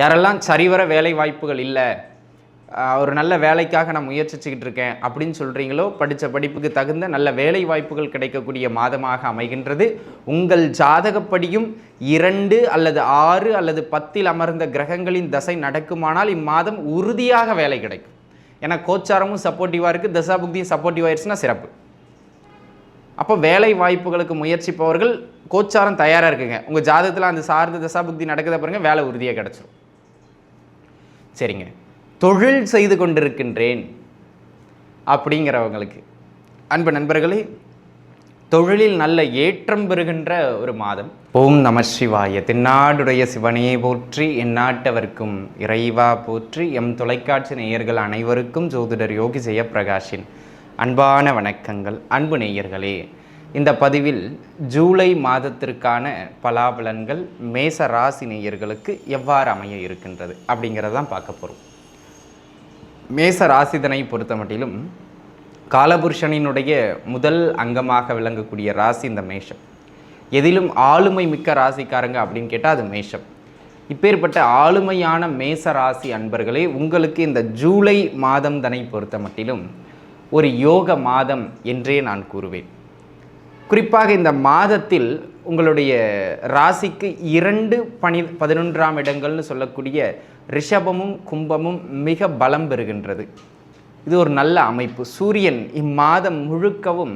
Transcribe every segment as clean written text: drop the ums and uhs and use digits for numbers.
யாரெல்லாம் சரிவர வேலை வாய்ப்புகள் இல்லை, ஒரு நல்ல வேலைக்காக நான் முயற்சிச்சுக்கிட்டு இருக்கேன் அப்படின்னு சொல்கிறீங்களோ, படித்த படிப்புக்கு தகுந்த நல்ல வேலை வாய்ப்புகள் கிடைக்கக்கூடிய மாதமாக அமைகின்றது. உங்கள் ஜாதகப்படியும் 2 அல்லது 6 அல்லது 10 அமர்ந்த கிரகங்களின் தசை நடக்குமானால் இம்மாதம் உறுதியாக வேலை கிடைக்கும். ஏன்னா கோச்சாரமும் சப்போர்ட்டிவாக இருக்குது, தசாபுக்தியும் சப்போர்ட்டிவ் ஆயிடுச்சுன்னா சிறப்பு. அப்போ வேலை வாய்ப்புகளுக்கு முயற்சிப்பவர்கள் கோச்சாரம் தயாராக இருக்குங்க. உங்கள் ஜாதகத்தில் அந்த சார்ந்த தசாபுக்தி நடக்குத பாருங்க, வேலை உறுதியாக கிடச்சிரும். சரிங்க, தொழில் செய்து கொண்டிருக்கின்றேன் அப்படிங்கிறவங்களுக்கு அன்பு நண்பர்களே, தொழிலில் நல்ல ஏற்றம் பெறுகின்ற ஒரு மாதம். ஓம் நம சிவாய. தென்னாடுடைய சிவனே போற்றி, எந்நாட்டவர்க்கும் இறைவா போற்றி. எம் தொலைக்காட்சி நேயர்கள் அனைவருக்கும் ஜோதிடர் யோகி ஜெயப்பிரகாஷின் அன்பான வணக்கங்கள். அன்பு நேயர்களே, இந்த பதிவில் ஜூலை மாதத்திற்கான பலாபலன்கள் மேச ராசி நேயர்களுக்கு எவ்வாறு அமைய இருக்கின்றது அப்படிங்கிறதான் பார்க்க போகிறோம். மேச ராசிதனை பொறுத்த மட்டிலும் காலபுருஷனினுடைய முதல் அங்கமாக விளங்கக்கூடிய ராசி இந்த மேஷம். எதிலும் ஆளுமை மிக்க ராசிக்காரங்க அப்படின்னு கேட்டால் அது மேஷம். இப்பேற்பட்ட ஆளுமையான மேச ராசி அன்பர்களே, உங்களுக்கு இந்த ஜூலை மாதம் தனை பொறுத்த மட்டிலும் ஒரு யோக மாதம் என்றே நான் கூறுவேன். குறிப்பாக இந்த மாதத்தில் உங்களுடைய ராசிக்கு 2, 11ஆம் இடங்கள்னு சொல்லக்கூடிய ரிஷபமும் கும்பமும் மிக பலம் பெறுகின்றது. இது ஒரு நல்ல அமைப்பு. சூரியன் இம்மாதம் முழுக்கவும்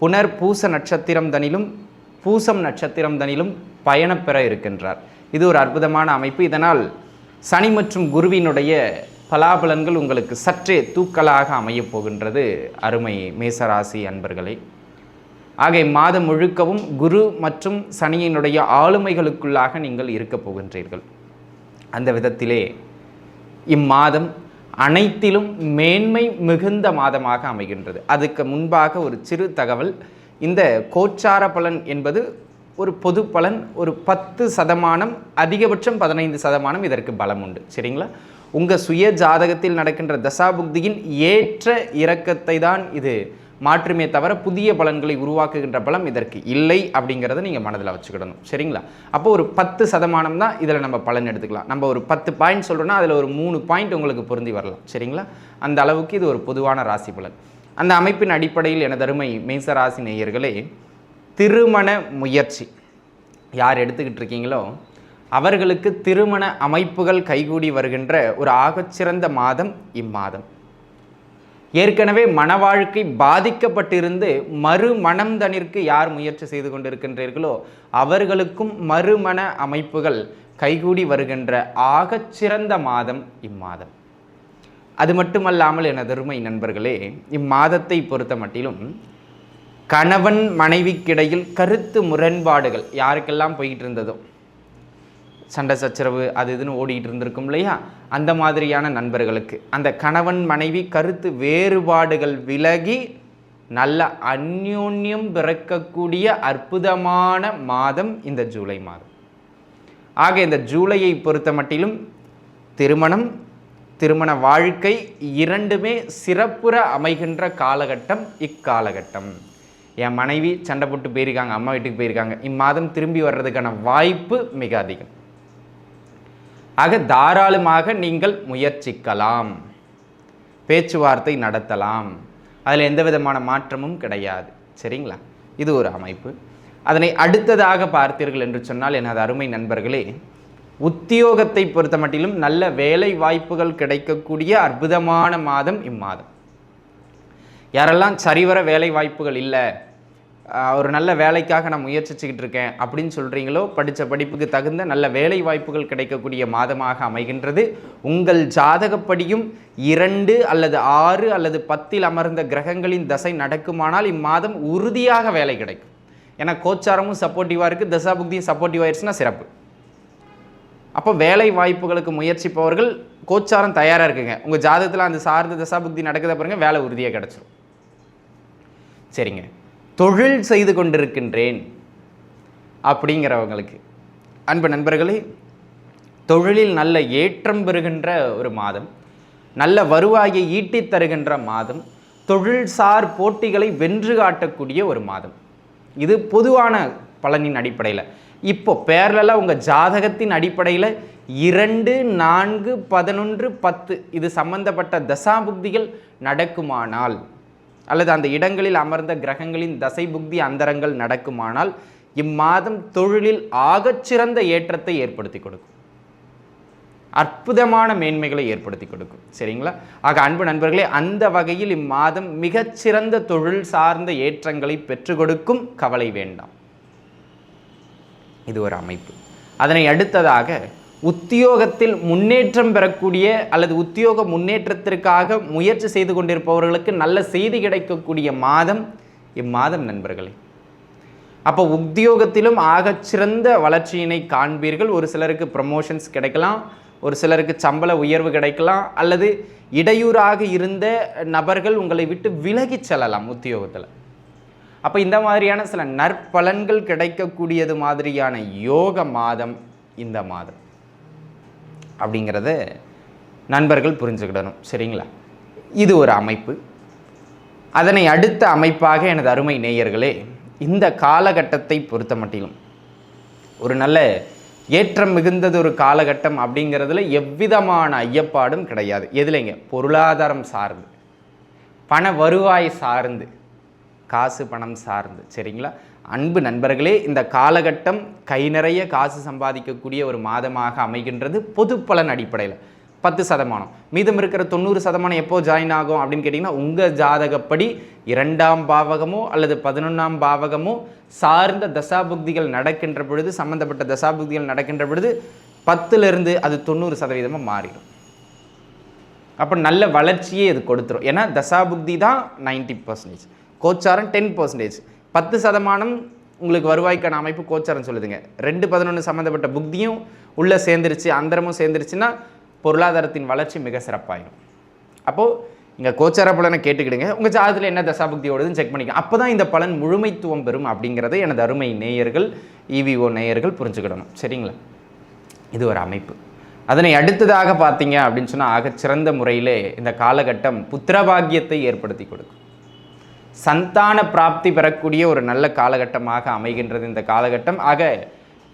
புனர் பூச நட்சத்திரம் தனிலும் பூசம் நட்சத்திரம் தனிலும் பயணப்பெற இருக்கின்றார். இது ஒரு அற்புதமான அமைப்பு. இதனால் சனி மற்றும் குருவினுடைய பலாபலன்கள் உங்களுக்கு சற்றே தூக்கலாக அமையப் போகின்றது அருமை மேசராசி அன்பர்களே. ஆக இம்மாதம் முழுக்கவும் குரு மற்றும் சனியினுடைய ஆளுமைகளுக்குள்ளாக நீங்கள் இருக்கப் போகின்றீர்கள். அந்த விதத்திலே இம்மாதம் அனைத்திலும் மேன்மை மிகுந்த மாதமாக அமைகின்றது. அதுக்கு முன்பாக ஒரு சிறு தகவல். இந்த கோச்சார பலன் என்பது ஒரு பொது பலன். ஒரு 10%, அதிகபட்சம் 15% இதற்கு பலம் உண்டு. சரிங்களா? உங்கள் சுய ஜாதகத்தில் நடக்கின்ற தசாபுக்தியின் ஏற்ற இறக்கத்தை தான் இது மாற்றுமே தவிர புதிய பலன்களை உருவாக்குகின்ற பலம் இதற்கு இல்லை அப்படிங்கிறத நீங்கள் மனதில் வச்சுக்கிடணும். சரிங்களா? அப்போ ஒரு 10% தான் இதில் நம்ம பலன் எடுத்துக்கலாம். நம்ம ஒரு 10 பாயிண்ட் சொல்கிறோன்னா அதில் ஒரு 3 பாயிண்ட் உங்களுக்கு பொருந்தி வரலாம். சரிங்களா? அந்த அளவுக்கு இது ஒரு பொதுவான ராசி பலன். அந்த அமைப்பின் அடிப்படையில் எனதருமை மேச ராசி நேயர்களே, திருமண முயற்சி யார் எடுத்துக்கிட்டு இருக்கீங்களோ அவர்களுக்கு திருமண அமைப்புகள் கைகூடி வருகின்ற ஒரு ஆகச்சிறந்த மாதம் இம்மாதம். ஏற்கனவே மன வாழ்க்கை பாதிக்கப்பட்டிருந்து மறுமணம் தனிற்கு யார் முயற்சி செய்து கொண்டிருக்கின்றீர்களோ அவர்களுக்கும் மறுமண அமைப்புகள் கைகூடி வருகின்ற ஆகச்சிறந்த மாதம் இம்மாதம். அது மட்டுமல்லாமல் எனதருமை நண்பர்களே, இம்மாதத்தை பொறுத்த மட்டிலும் கணவன் மனைவிக்கிடையில் கருத்து முரண்பாடுகள் யாருக்கெல்லாம் போய்கிட்டு இருந்ததோ, சண்டை சச்சரவு அது இதுன்னு ஓடிட்டு இருந்திருக்கும் இல்லையா, அந்த மாதிரியான நண்பர்களுக்கு அந்த கணவன் மனைவி கருத்து வேறுபாடுகள் விலகி நல்ல அந்யோன்யம் பிறக்கக்கூடிய அற்புதமான மாதம் இந்த ஜூலை மாதம். ஆக இந்த ஜூலையை பொறுத்த மட்டிலும் திருமணம், திருமண வாழ்க்கை இரண்டுமே சிறப்புற அமைகின்ற காலகட்டம் இக்காலகட்டம். என் மனைவி சண்டை போட்டு போயிருக்காங்க, அம்மா வீட்டுக்கு போயிருக்காங்க, இம்மாதம் திரும்பி வர்றதுக்கான வாய்ப்பு மிக அதிகம். ஆக தாராளமாக நீங்கள் முயற்சிக்கலாம், பேச்சுவார்த்தை நடத்தலாம், அதில் எந்த விதமான மாற்றமும் கிடையாது. சரிங்களா? இது ஒரு அமைப்பு. அதனை அடுத்ததாக பார்த்தீர்கள் என்று சொன்னால் எனது அருமை நண்பர்களே, உத்தியோகத்தை பொறுத்த மட்டிலும் நல்ல வேலை வாய்ப்புகள் கிடைக்கக்கூடிய அற்புதமான மாதம் இம்மாதம். யாரெல்லாம் சரிவர வேலை வாய்ப்புகள் இல்லை, ஒரு நல்ல வேலைக்காக நான் முயற்சிச்சுக்கிட்டு இருக்கேன் அப்படின்னு சொல்கிறீங்களோ, படித்த படிப்புக்கு தகுந்த நல்ல வேலை வாய்ப்புகள் கிடைக்கக்கூடிய மாதமாக அமைகின்றது. உங்கள் ஜாதகப்படியும் 2 அல்லது 6 அல்லது 10 அமர்ந்த கிரகங்களின் தசை நடக்குமானால் இம்மாதம் உறுதியாக வேலை கிடைக்கும். ஏன்னா கோச்சாரமும் சப்போர்ட்டிவாக இருக்குது, தசாபுக்தியும் சப்போர்ட்டிவ் ஆயிடுச்சுன்னா சிறப்பு. அப்போ வேலை வாய்ப்புகளுக்கு முயற்சிப்பவர்கள் கோச்சாரம் தயாராக இருக்குங்க. உங்கள் ஜாதகத்தில் அந்த சார்ந்த தசாபுக்தி நடக்குத பாருங்க, வேலை உறுதியாக கிடச்சிரும். சரிங்க, தொழில் செய்து கொண்டிருக்கின்றேன் அப்படிங்கிறவங்களுக்கு அன்பு நண்பர்களே, தொழிலில் நல்ல ஏற்றம் பெறுகின்ற ஒரு மாதம், நல்ல வருவாயை ஈட்டித் தருகின்ற மாதம், தொழில்சார் போட்டிகளை வென்று காட்டக்கூடிய ஒரு மாதம். இது பொதுவான பலனின் அடிப்படையில். இப்போ பேரலாக உங்கள் ஜாதகத்தின் அடிப்படையில் 2, 4, 11, 10 இது சம்பந்தப்பட்ட தசாபுக்திகள் நடக்குமானால், அல்லது அந்த இடங்களில் அமர்ந்த கிரகங்களின் தசை புக்தி அந்தரங்கள் நடக்குமானால் இம்மாதம் தொழிலில் ஆகச்சிறந்த ஏற்றத்தை ஏற்படுத்தி கொடுக்கும், அற்புதமான மேன்மைகளை ஏற்படுத்தி கொடுக்கும். சரிங்களா? ஆக அன்பு நண்பர்களே, அந்த வகையில் இம்மாதம் மிகச்சிறந்த தொழில் சார்ந்த ஏற்றங்களை பெற்றுக் கொடுக்கும். கவலை வேண்டாம். இது ஒரு அமைப்பு. அதனை அடுத்ததாக உத்தியோகத்தில் முன்னேற்றம் பெறக்கூடிய அல்லது உத்தியோக முன்னேற்றத்திற்காக முயற்சி செய்து கொண்டிருப்பவர்களுக்கு நல்ல செய்தி கிடைக்கக்கூடிய மாதம் இம்மாதம் நண்பர்களே. அப்போ உத்தியோகத்திலும் ஆகச்சிறந்த வளர்ச்சியினை காண்பீர்கள். ஒரு சிலருக்கு ப்ரமோஷன்ஸ் கிடைக்கலாம், ஒரு சிலருக்கு சம்பள உயர்வு கிடைக்கலாம், அல்லது இடையூறாக இருந்த நபர்கள் உங்களை விட்டு விலகி செல்லலாம் உத்தியோகத்தில். அப்போ இந்த மாதிரியான சில நற்பலன்கள் கிடைக்கக்கூடியது மாதிரியான யோக மாதம் இந்த மாதம் அப்படிங்கிறத நண்பர்கள் புரிஞ்சுக்கிடணும். சரிங்களா? இது ஒரு அமைப்பு. அதனை அடுத்த அமைப்பாக எனது அருமை நேயர்களே, இந்த காலகட்டத்தை பொறுத்த மட்டிலும் ஒரு நல்ல ஏற்றம் மிகுந்தது ஒரு காலகட்டம் அப்படிங்கிறதுல எவ்விதமான ஐயப்பாடும் கிடையாது. எதுலைங்க? பொருளாதாரம் சார்ந்து, பண வருவாய் சார்ந்து, காசு பணம் சார்ந்து. சரிங்களா? அன்பு நண்பர்களே, இந்த காலகட்டம் கை நிறைய காசு சம்பாதிக்கக்கூடிய ஒரு மாதமாக அமைகின்றது. பொது பலன் அடிப்படையில் 10%, மீதம் இருக்கிற 90% எப்போ ஜாயின் ஆகும் அப்படின்னு கேட்டிங்கன்னா, உங்கள் ஜாதகப்படி 2ஆம் பாவகமோ அல்லது 11ஆம் பாவகமோ சார்ந்த தசாபுக்திகள் நடக்கின்ற பொழுது, சம்பந்தப்பட்ட தசாபுக்திகள் நடக்கின்ற பொழுது 10லிருந்து அது 90% மாறிடும். அப்போ நல்ல வளர்ச்சியே இது கொடுத்துரும். ஏன்னா தசாபுக்தி தான் 90%, கோச்சாரம் 10%. 10% உங்களுக்கு வருவாய்க்கான அமைப்பு கோச்சாரம் சொல்லுதுங்க. 2-11 சம்மந்தப்பட்ட புக்தியும் உள்ளே சேர்ந்துருச்சு, அந்தரமும் சேர்ந்துருச்சுன்னா பொருளாதாரத்தின் வளர்ச்சி மிக சிறப்பாயிடும். அப்போது இங்கே கோச்சார பலனை கேட்டுக்கிடுங்க. உங்கள் ஜாதகத்தில் என்ன தசாபுக்தி ஓடுதுன்னு செக் பண்ணிக்க. அப்போ தான் இந்த பலன் முழுமைத்துவம் பெறும் அப்படிங்கிறத எனது அருமை நேயர்கள், EVO நேயர்கள் புரிஞ்சுக்கிடணும். சரிங்களா? இது ஒரு அமைப்பு. அதனை அடுத்ததாக பார்த்தீங்க அப்படின்னு சொன்னால், ஆகச்சிறந்த முறையிலே இந்த காலகட்டம் புத்திரபாகியத்தை ஏற்படுத்தி கொடுக்கும். சந்தான பிராப்தி பெறக்கூடிய ஒரு நல்ல காலகட்டமாக அமைகின்றது இந்த காலகட்டம். ஆக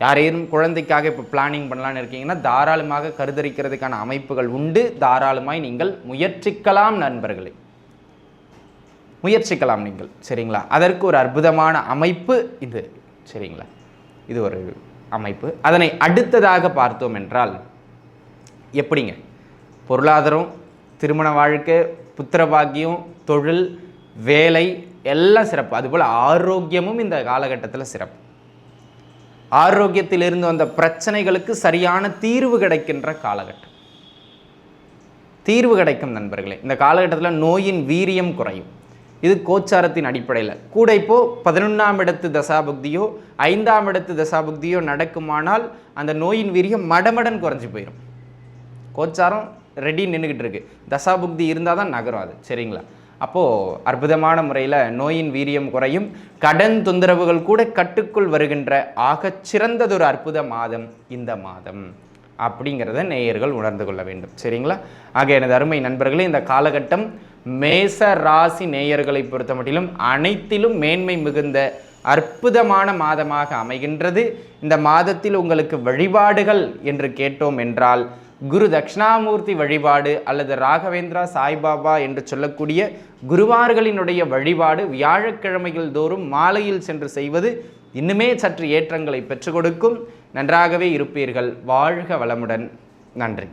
யாரேனும் குழந்தைக்காக இப்போ பிளானிங் பண்ணலான்னு இருக்கீங்கன்னா தாராளமாக கருதரிக்கிறதுக்கான அமைப்புகள் உண்டு. தாராளமாய் நீங்கள் முயற்சிக்கலாம் நண்பர்களே, முயற்சிக்கலாம் நீங்கள். சரிங்களா? அதற்கு ஒரு அற்புதமான அமைப்பு இது. சரிங்களா? இது ஒரு அமைப்பு. அதனை அடுத்ததாக பார்த்தோம் என்றால் எப்படிங்க? பொருளாதாரம், திருமண வாழ்க்கை, புத்திரபாகியம், தொழில், வேலை எல்லாம் சிறப்பு. அதுபோல் ஆரோக்கியமும் இந்த காலகட்டத்தில் சிறப்பு. ஆரோக்கியத்திலிருந்து வந்த பிரச்சனைகளுக்கு சரியான தீர்வு கிடைக்கின்ற காலகட்டம். தீர்வு கிடைக்கும் நண்பர்களே. இந்த காலகட்டத்தில் நோயின் வீரியம் குறையும். இது கோச்சாரத்தின் அடிப்படையில் கூட. இப்போ 11ஆம் இடத்து தசாபுக்தியோ 5ஆம் இடத்து தசாபுக்தியோ நடக்குமானால் அந்த நோயின் வீரியம் மடமடன் குறைஞ்சி போயிடும். கோச்சாரம் ரெடி நின்றுக்கிட்டு இருக்கு, தசாபுக்தி இருந்தால் தான் நகரும் அது. சரிங்களா? அப்போது அற்புதமான முறையில் நோயின் வீரியம் குறையும். கடன் தொந்தரவுகள் கூட கட்டுக்குள் வருகின்ற ஆகச்சிறந்ததொரு அற்புத மாதம் இந்த மாதம் அப்படிங்கிறத நேயர்கள் உணர்ந்து கொள்ள வேண்டும். சரிங்களா? ஆக எனது அருமை நண்பர்களே, இந்த காலகட்டம் மேச ராசி நேயர்களை பொறுத்த மட்டிலும் அனைத்திலும் மேன்மை மிகுந்த அற்புதமான மாதமாக அமைகின்றது. இந்த மாதத்தில் உங்களுக்கு வழிபாடுகள் என்று கேட்டோம் என்றால், குரு தட்சிணாமூர்த்தி வழிபாடு அல்லது ராகவேந்திரா சாய்பாபா என்று சொல்லக்கூடிய குருவார்களினுடைய வழிபாடு வியாழக்கிழமைகள் தோறும் மாலையில் சென்று செய்வது இன்னுமே சற்று ஏற்றங்களை பெற்றுக் கொடுக்கும். நன்றாகவே இருப்பீர்கள். வாழ்க வளமுடன். நன்றி.